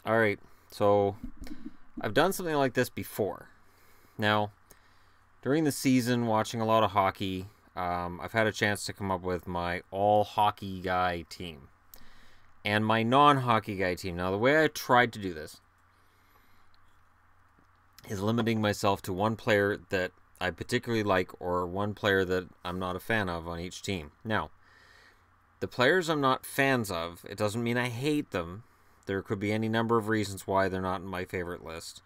All right, so I've done something like this before. Now, during the season, watching a lot of hockey, I've had a chance to come up with my all hockey guy team and my non hockey guy team. Now, the way I tried to do this is limiting myself to one player that I particularly like or one player that I'm not a fan of on each team. Now, the players I'm not fans of, it doesn't mean I hate them. There could be any number of reasons why they're not in my favorite list.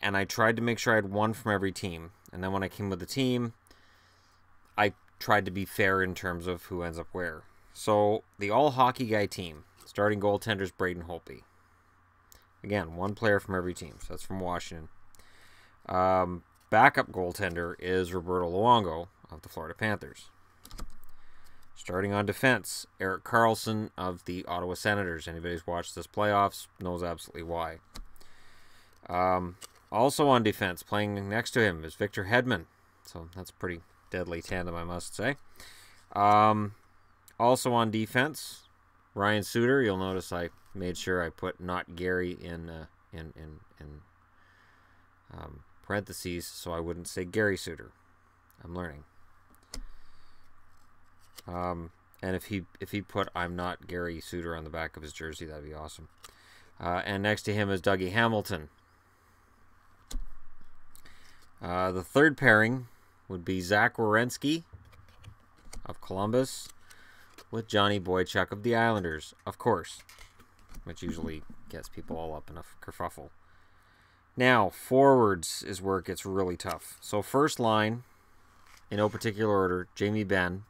And I tried to make sure I had one from every team. And then when I came with the team, I tried to be fair in terms of who ends up where. So, the all-hockey guy team. Starting goaltender is Braden Holtby. Again, one player from every team. So that's from Washington. Backup goaltender is Roberto Luongo of the Florida Panthers. Starting on defense, Erik Karlsson of the Ottawa Senators. Anybody who's watched this playoffs knows absolutely why. Also on defense, playing next to him is Victor Hedman. So that's a pretty deadly tandem, I must say. Also on defense, Ryan Suter. You'll notice I made sure I put not Gary in parentheses so I wouldn't say Gary Suter. I'm learning. And if he put I'm not Gary Suter on the back of his jersey, that'd be awesome. And next to him is Dougie Hamilton. The third pairing would be Zach Werenski of Columbus with Johnny Boychuk of the Islanders, of course, which usually gets people all up in a kerfuffle. Now, forwards is where it gets really tough. So first line, in no particular order, Jamie Benn,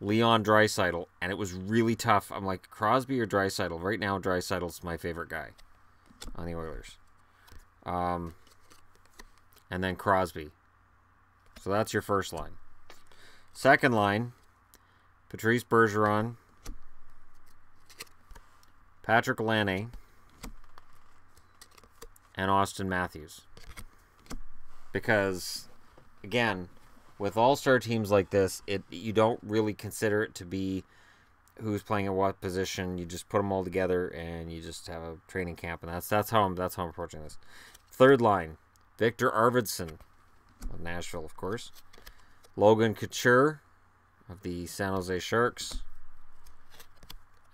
Leon Draisaitl, and it was really tough. I'm like, Crosby or Draisaitl? Right now, Draisaitl's my favorite guy on the Oilers. And then Crosby. So that's your first line. Second line, Patrice Bergeron, Patrick Laine, and Austin Matthews. Because, again, with all-star teams like this, you don't really consider it to be who's playing at what position. You just put them all together and you just have a training camp, and that's how I'm approaching this. Third line, Victor Arvidsson of Nashville, of course. Logan Couture of the San Jose Sharks.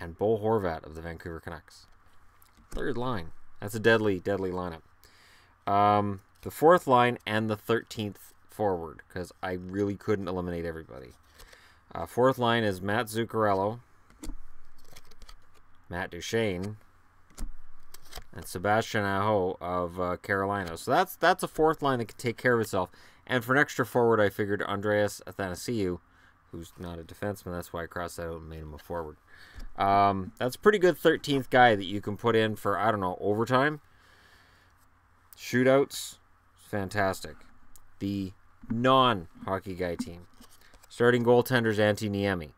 And Bo Horvat of the Vancouver Canucks. Third line. That's a deadly, deadly lineup. The fourth line and the 13th forward, because I really couldn't eliminate everybody. Fourth line is Matt Zuccarello, Matt Duchene, and Sebastian Aho of Carolina. So that's a fourth line that can take care of itself. And for an extra forward, I figured Andreas Athanasiou, who's not a defenseman. That's why I crossed that out and made him a forward. That's a pretty good 13th guy that you can put in for, I don't know, overtime. Shootouts. Fantastic. The non-hockey guy team. Starting goaltender's Antti Niemi.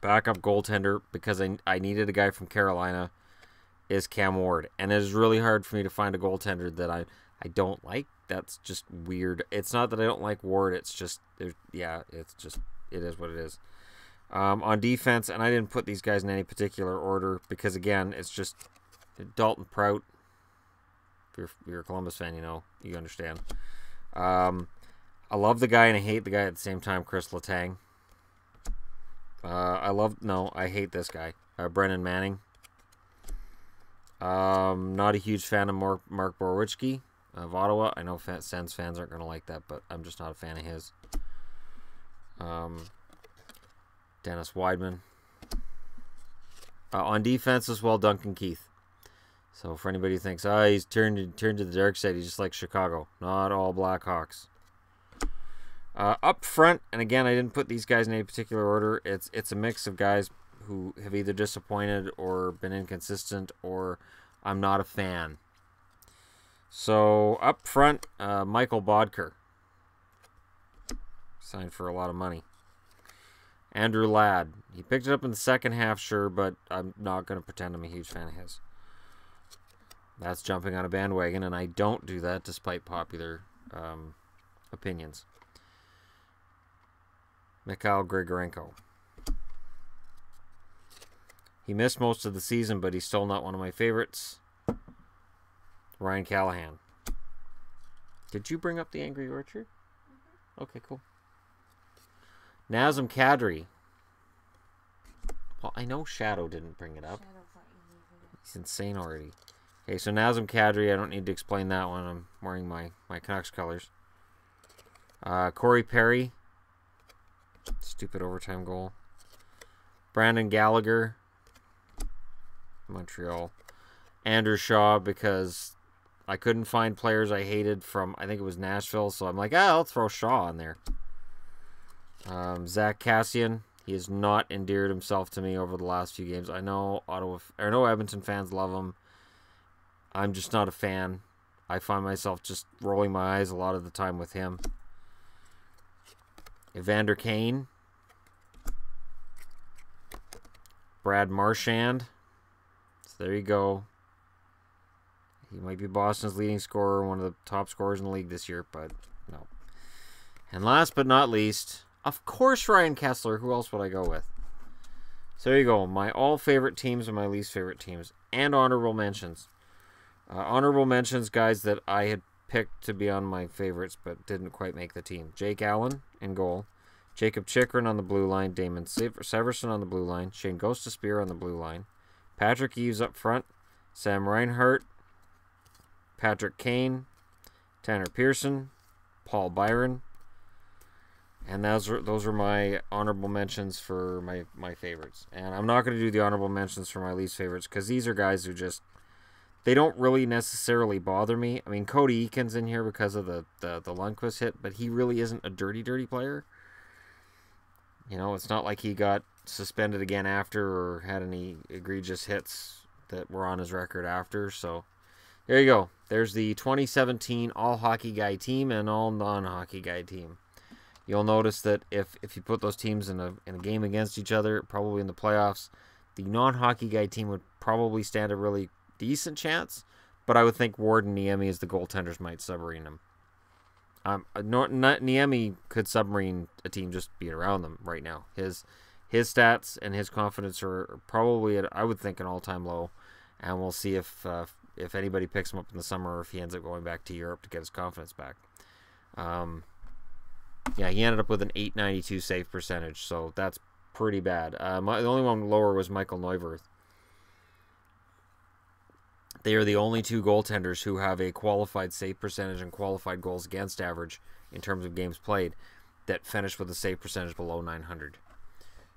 Backup goaltender, because I needed a guy from Carolina, is Cam Ward. And it is really hard for me to find a goaltender that I don't like. That's just weird. It's not that I don't like Ward. It's just, it is what it is. On defense, and I didn't put these guys in any particular order because, again, it's just Dalton Prout. If you're a Columbus fan, you understand. I love the guy and I hate the guy at the same time, Chris Letang. I hate this guy, Brennan Manning. Not a huge fan of Mark Borowitzki of Ottawa. I know Sens fans aren't going to like that, but I'm just not a fan of his. Dennis Weidman. On defense as well, Duncan Keith. So for anybody who thinks, he's turned to the dark side, he's just like Chicago. Not all Blackhawks. Up front, and again, I didn't put these guys in any particular order. It's a mix of guys who have either disappointed or been inconsistent, or I'm not a fan. So up front, Michael Bodker. Signed for a lot of money. Andrew Ladd. He picked it up in the second half, sure, but I'm not going to pretend I'm a huge fan of his. That's jumping on a bandwagon, and I don't do that despite popular opinions. Mikhail Grigorenko. He missed most of the season, but he's still not one of my favorites. Ryan Callahan. Did you bring up the Angry Orchard? Mm-hmm. Okay, cool. Nazem Kadri. Well, I know Shadow didn't bring it up. He's insane already. Okay, so Nazem Kadri, I don't need to explain that one. I'm wearing my Canucks colors. Corey Perry. Stupid overtime goal. Brandon Gallagher. Montreal. Andrew Shaw, because I couldn't find players I hated from, I think it was Nashville, so I'm like, I'll throw Shaw on there. Zach Kassian. He has not endeared himself to me over the last few games. I know Edmonton fans love him. I'm just not a fan. I find myself just rolling my eyes a lot of the time with him. Evander Kane. Brad Marchand. So there you go. He might be Boston's leading scorer, one of the top scorers in the league this year, but no. And last but not least, of course, Ryan Kessler. Who else would I go with? So there you go. My all favorite teams and my least favorite teams. And honorable mentions. Honorable mentions, guys that I had picked to be on my favorites but didn't quite make the team. Jake Allen in goal. Jacob Chychrun on the blue line. Damon Severson on the blue line. Shane Gostisbehere on the blue line. Patrick Eves up front. Sam Reinhart. Patrick Kane. Tanner Pearson. Paul Byron. And those are my honorable mentions for my favorites. And I'm not going to do the honorable mentions for my least favorites because these are guys who just, they don't really necessarily bother me. I mean, Cody Eakin's in here because of the Lundqvist hit, but he really isn't a dirty player. You know, it's not like he got suspended again after or had any egregious hits that were on his record after. So there you go. There's the 2017 all hockey guy team and all non-hockey guy team. You'll notice that if you put those teams in a game against each other, probably in the playoffs, the non-hockey guy team would probably stand a really decent chance, but I would think Ward and Niemi as the goaltenders might submarine them. Niemi could submarine a team just being around them right now. His stats and his confidence are probably at, I would think, an all-time low, and we'll see if anybody picks him up in the summer or if he ends up going back to Europe to get his confidence back. Yeah, he ended up with an .892 save percentage, so that's pretty bad. The only one lower was Michael Neuwirth. They are the only two goaltenders who have a qualified save percentage and qualified goals against average in terms of games played that finish with a save percentage below 900.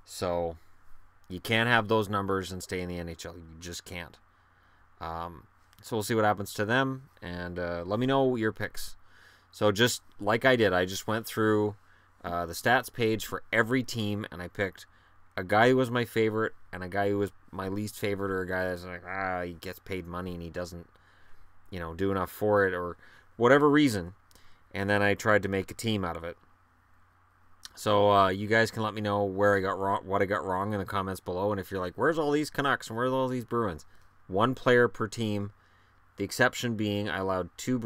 So you can't have those numbers and stay in the NHL. You just can't. So we'll see what happens to them, and let me know your picks. So just like I did, I just went through the stats page for every team, and I picked a guy who was my favorite and a guy who was my least favorite, or a guy that's like, he gets paid money and he doesn't, do enough for it, or whatever reason. And then I tried to make a team out of it. So you guys can let me know where I got wrong, what I got wrong in the comments below. And if you're like, where's all these Canucks and where's all these Bruins? One player per team. The exception being I allowed two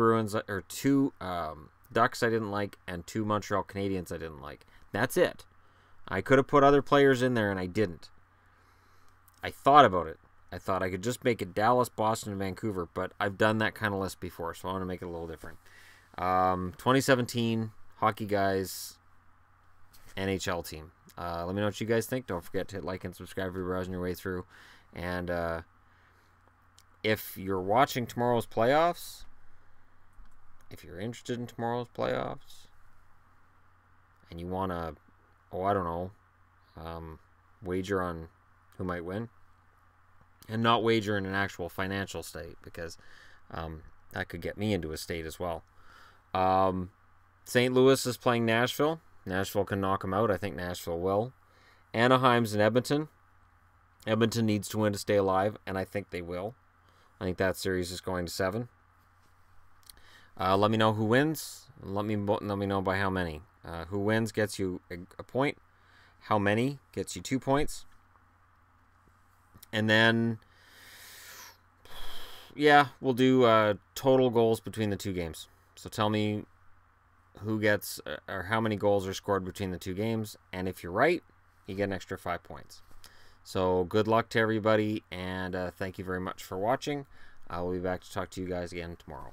Ducks I didn't like and two Montreal Canadiens I didn't like. That's it. I could have put other players in there and I didn't. I thought about it. I thought I could just make it Dallas, Boston, and Vancouver, but I've done that kind of list before, so I want to make it a little different. 2017 Hockey Guys NHL team. Let me know what you guys think. Don't forget to hit like and subscribe if you're browsing your way through. And if you're watching tomorrow's playoffs, if you're interested in tomorrow's playoffs, and you want to, wager on who might win, and not wager in an actual financial state, because that could get me into a state as well. St. Louis is playing Nashville. Nashville can knock them out. I think Nashville will. Anaheim's in Edmonton. Edmonton needs to win to stay alive, and I think they will. I think that series is going to 7. Let me know who wins. Let me know by how many. Who wins gets you a point. How many gets you 2 points. And then, yeah, we'll do total goals between the two games. So tell me who gets, or how many goals are scored between the two games. And if you're right, you get an extra 5 points. So good luck to everybody, and thank you very much for watching. I will be back to talk to you guys again tomorrow.